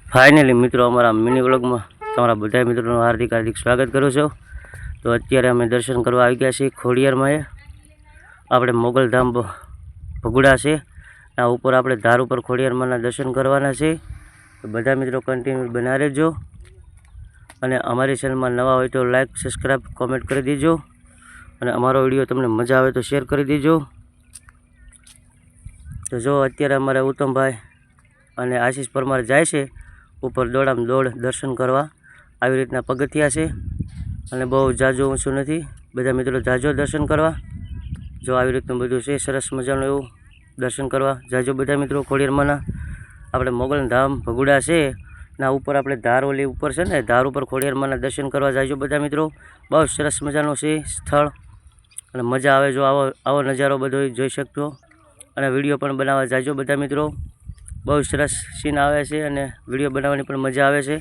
Finally मित्रों अमरा mini vlog में तमारा बधा मित्रों हार्दिक हार्दिक स्वागत करूँ छो। तो अत्यारे अमे दर्शन करवा आई गया छे खोडियार में। आपणे मोगलधाम भगुड़ा से आ ऊपर आपणे धार पर खोडियार माना दर्शन करवाना छे। तो बधा मित्रों कंटिन्यू बना रहेजो अने अमारी चेनल में नवा होय तो लाइक सब्सक्राइब कमेंट कर दीजो अने अमारो विडियो तमने मजा आवे तो शेर कर दीजो। तो जो अत्यारे अमारे उत्तम भाई अने आशीष परमार जाय छे ऊपर दौड़ाम दौड़ दर्शन करवा। આવી રીતના પગથિયા છે અને બહુ જાજો ઊંચું નથી। બધા મિત્રો જાજો દર્શન કરવા। જો આવી રીતનું બધું છે સરસ મજાનું એવું દર્શન કરવા જાજો બધા મિત્રો। ખોડિયારમાંના આપણે મોગલધામ ભગુડા છે ના ઉપર આપણે ધાર ઓલી ઉપર છે ને ધાર ઉપર ખોડિયારમાંના દર્શન કરવા જાજો બધા મિત્રો। બહુ સરસ મજાનું છે સ્થળ અને મજા આવે। જો આવો નજારો બધો જોઈ શકતો અને વિડીયો પણ બનાવવા જાજો બધા મિત્રો। बहुत सरस सीन आवे छे अने विडियो बनाववानी पण मजा आवे छे।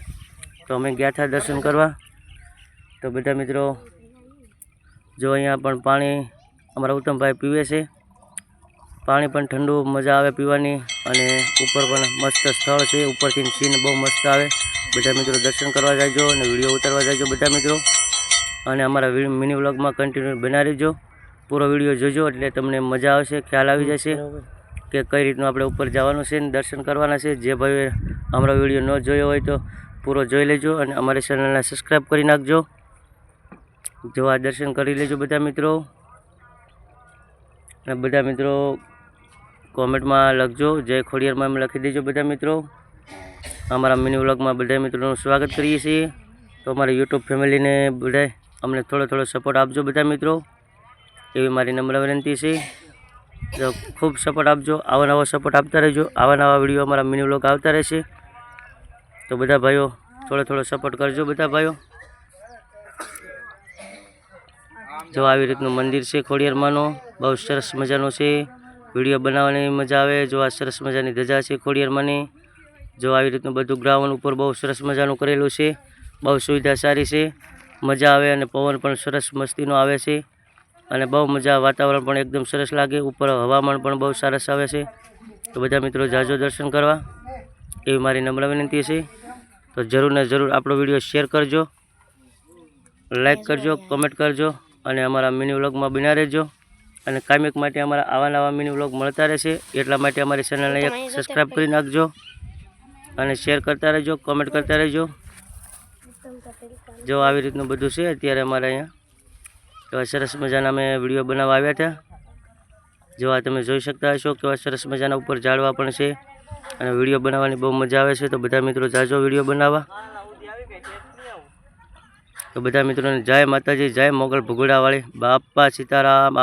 तो अमे गया था दर्शन करवा। तो बधा मित्रों जो अहींया पण पाणी अमरा उत्तम भाई पीवे छे। पाणी पण ठंडू मजा आवे पीवानी अने ऊपर पण मस्त स्थळ छे। उपरथी सीन बहुत मस्त आवे। बधा मित्रों दर्शन करवा जाजो अने विडियो उतारवा जाजो बधा मित्रों। अने अमरा मिनी व्लॉग में कंटिन्यू बना रहीजो। पूरो विडियो जोजो एटले तमने मजा आवशे, ख्याल आवी जशे कि कई रीतनु आपणे ऊपर जवानुं छे ने दर्शन करवाना छे। जे भाई अमरो विडियो न जोयो होय तो पूरो जोई लेजो अने अमारी चेनलने सब्सक्राइब करी नाखजो। जो आ दर्शन करी लेजो बधा मित्रों अने बधा मित्रों कॉमेंट में लखजो जय खोडियार मां लखी देजो बधा मित्रों। अमरा मिनी व्लॉग में बधा मित्रों स्वागत करीए छीए। तो अमारी यूट्यूब फैमिली ने बधाय अमने थोड़ो थोड़ो सपोर्ट आपजो बधा मित्रों, एवी मारी नम्र विनंती छे। जो खूब सपोर्ट आपजो, आवा नवा सपोर्ट आपता रहेजो। आवा नवा विडियो अमरा मिनी व्लॉग आवता रहेशे। तो बधा भाईओ थोड़ो थोड़ो सपोर्ट करजो बधा भाईओ। जो आवी रीतनु मंदिर छे खोडियार मानो बहुत सरस मजानो छे। विडियो बनाववानी मजा आवे। जो आ सरस मजानी धजा छे खोडियार मानी। जो आवी रीतनु बधुं ग्राउंड उपर बहुत सरस मजानुं करेलुं छे। बहुत सुविधा सारी छे, मजा आवे अने पवन पण सरस मस्तीनो आवे छे अने बहु मजा। वातावरण पण एकदम सरस लागे। ऊपर हवामान पण बहुत सरस आवे छे। तो बधा मित्रों जाजो दर्शन करवा एवी मारी नम्र विनंती छे। तो जरूर ने जरूर आपणो विडियो शेर करजो, लाइक करजो, कमेंट करजो अने अमारा मिनी व्लॉग में बन्या रहेजो। अने कायमिक माटे अमारा आवा नवा मिनी व्लॉग मळता रहेशे एटला माटे अमारी चेनलने एक सब्सक्राइब करी नाखजो अने शेर करता रहेजो, कमेंट करता रहेजो। जो आवी रीतनुं बधुं छे अत्यारे अमारे अहींया। तो सरस मजाना मैं विडियो बनावा आव्या था। जो आ तमे जोई शकता हशो केवा सरस मजाना ऊपर झाड़वा पण छे अने विडियो बनाववानी बहुत मजा आवे छे। तो बधा मित्रों जाजो विडियो बनावा। तो बधा मित्रों ने जय माताजी, जय मोगल भगुड़ा वाली बापा सीताराम।